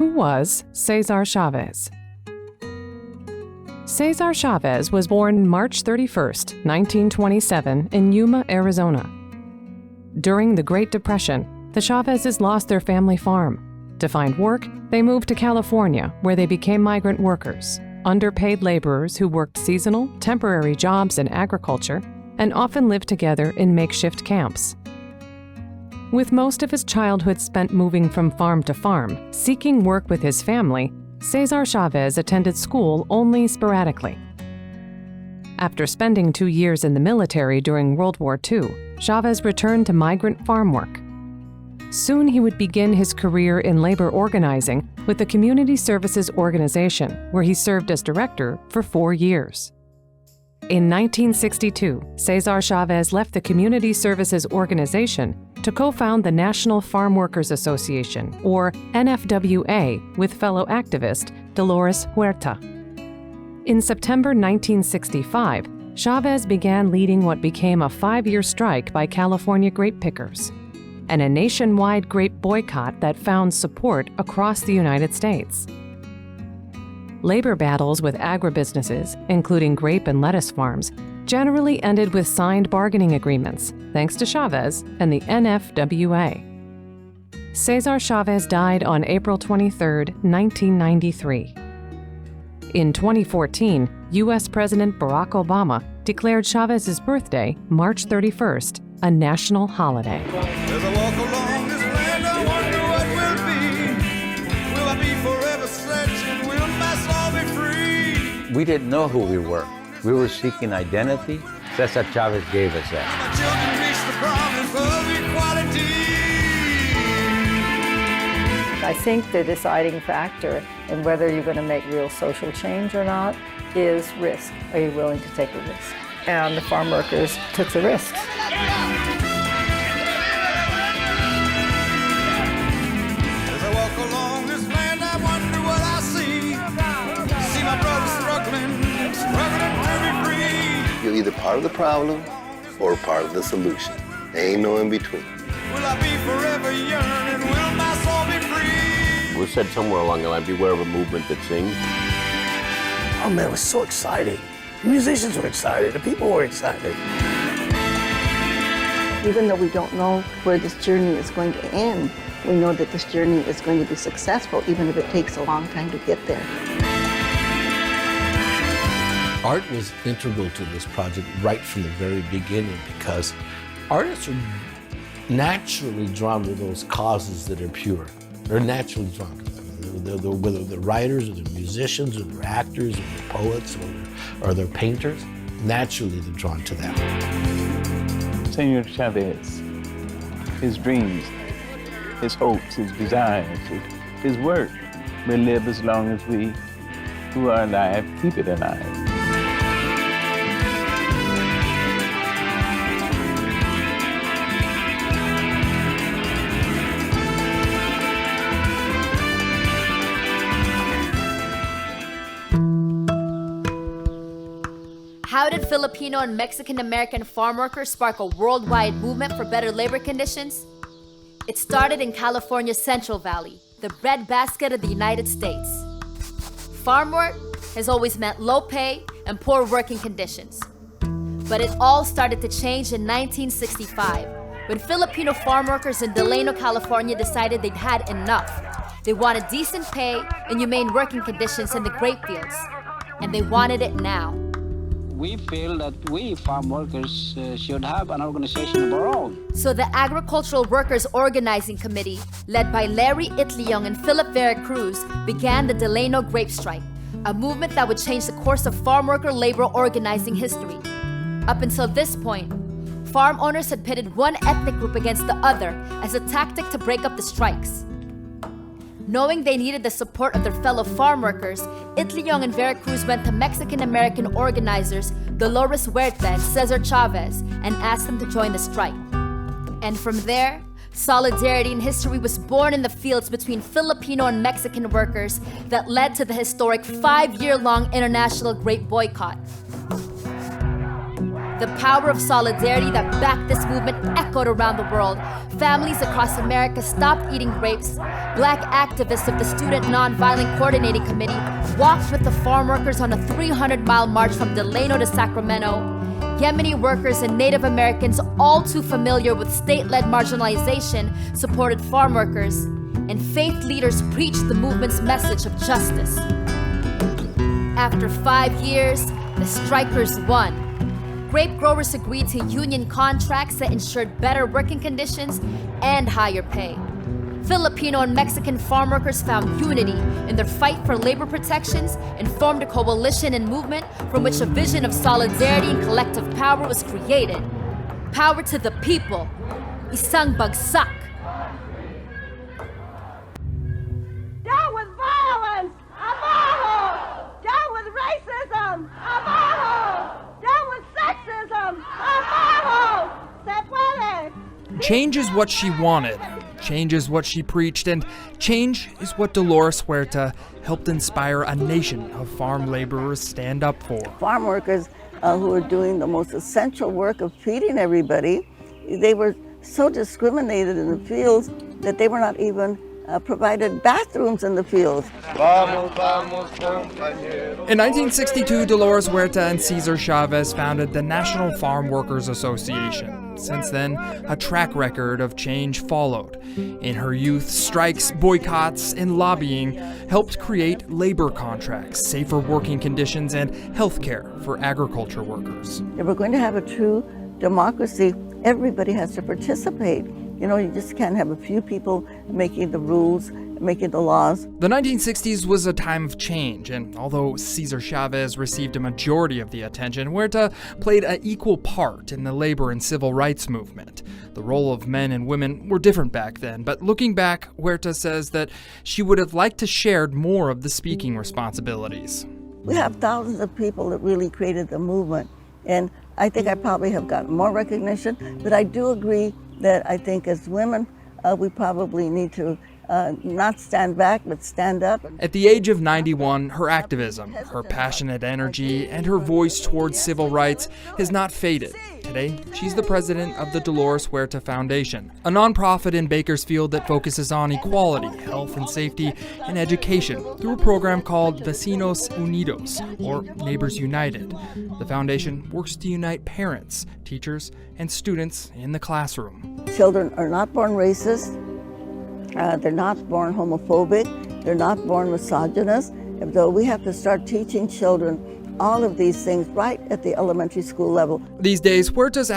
Who was Cesar Chavez? Cesar Chavez was born March 31, 1927, in Yuma, Arizona. During the Great Depression, the Chavezes lost their family farm. To find work, they moved to California, where they became migrant workers, underpaid laborers who worked seasonal, temporary jobs in agriculture and often lived together in makeshift camps. With most of his childhood spent moving from farm to farm, seeking work with his family, Cesar Chavez attended school only sporadically. After spending 2 years in the military during World War II, Chavez returned to migrant farm work. Soon he would begin his career in labor organizing with the Community Services Organization, where he served as director for 4 years. In 1962, Cesar Chavez left the Community Services Organization to co-found the National Farm Workers Association, or NFWA, with fellow activist Dolores Huerta. In September 1965, Chavez began leading what became a 5-year strike by California grape pickers, and a nationwide grape boycott that found support across the United States. Labor battles with agribusinesses, including grape and lettuce farms, generally ended with signed bargaining agreements, thanks to Chavez and the NFWA. Cesar Chavez died on April 23, 1993. In 2014, U.S. President Barack Obama declared Chavez's birthday, March 31st, a national holiday. As I walk along this land, I wonder what will be. Will I be forever searching? Will my soul be free? We didn't know who we were. We were seeking identity. Cesar Chavez gave us that. My children reach the promise of equality. I think the deciding factor in whether you're going to make real social change or not is risk. Are you willing to take a risk? And the farm workers took the risks. As I walk along this land, I wonder what I see. See my brothers struggling to be free. You're either part of the problem or part of the solution. There ain't no in between. Will I be forever yearning? Will my soul be free? It was said somewhere along the line, beware of a movement that sings. Oh man, it was so exciting. The musicians were excited, the people were excited. Even though we don't know where this journey is going to end, we know that this journey is going to be successful, even if it takes a long time to get there. Art was integral to this project right from the very beginning because artists are naturally drawn to those causes that are pure. They're naturally drawn to them. Whether they're writers or they're musicians or they're actors or they're poets or they're painters, naturally they're drawn to that. Cesar Chavez, his dreams, his hopes, his desires, his work will live as long as we who are alive keep it alive. How did Filipino and Mexican-American farm workers spark a worldwide movement for better labor conditions? It started in California's Central Valley, the breadbasket of the United States. Farm work has always meant low pay and poor working conditions. But it all started to change in 1965, when Filipino farm workers in Delano, California decided they'd had enough. They wanted decent pay and humane working conditions in the grape fields, and they wanted it now. We feel that we farm workers should have an organization of our own. So the Agricultural Workers Organizing Committee, led by Larry Itliong and Philip Veracruz, began the Delano Grape Strike, a movement that would change the course of farm worker labor organizing history. Up until this point, farm owners had pitted one ethnic group against the other as a tactic to break up the strikes. Knowing they needed the support of their fellow farm workers, Itliong and Veracruz went to Mexican-American organizers Dolores Huerta and Cesar Chavez and asked them to join the strike. And from there, solidarity and history was born in the fields between Filipino and Mexican workers that led to the historic 5-year-long international grape boycott. The power of solidarity that backed this movement echoed around the world. Families across America stopped eating grapes. Black activists of the Student Nonviolent Coordinating Committee walked with the farm workers on a 300-mile march from Delano to Sacramento. Yemeni workers and Native Americans, all too familiar with state-led marginalization, supported farm workers. And faith leaders preached the movement's message of justice. After 5 years, the strikers won. Grape growers agreed to union contracts that ensured better working conditions and higher pay. Filipino and Mexican farm workers found unity in their fight for labor protections and formed a coalition and movement from which a vision of solidarity and collective power was created. Power to the people. Isang bagsak. Down with violence! Abajo! Down with racism! Abajo! Down with sexism! Abajo! Se Puede! Change is what she wanted. Change is what she preached, and change is what Dolores Huerta helped inspire a nation of farm laborers stand up for. Farm workers who are doing the most essential work of feeding everybody, they were so discriminated in the fields that they were not even provided bathrooms in the fields. In 1962, Dolores Huerta and Cesar Chavez founded the National Farm Workers Association. Since then, a track record of change followed. In her youth, strikes, boycotts, and lobbying helped create labor contracts, safer working conditions, and health care for agriculture workers. If we're going to have a true democracy, everybody has to participate. You know, you just can't have a few people making the rules, making the laws. The 1960s was a time of change, and although Cesar Chavez received a majority of the attention, Huerta played an equal part in the labor and civil rights movement. The role of men and women were different back then, but looking back, Huerta says that she would have liked to shared more of the speaking responsibilities. We have thousands of people that really created the movement, and I think I probably have gotten more recognition, but I do agree that I think as women, we probably need to not stand back, but stand up. At the age of 91, her activism, her passionate energy, and her voice towards civil rights has not faded. Today, she's the president of the Dolores Huerta Foundation, a nonprofit in Bakersfield that focuses on equality, health and safety, and education through a program called Vecinos Unidos, or Neighbors United. The foundation works to unite parents, teachers, and students in the classroom. Children are not born racist. They're not born homophobic. They're not born misogynist. Though we have to start teaching children all of these things right at the elementary school level. These days, Huerta's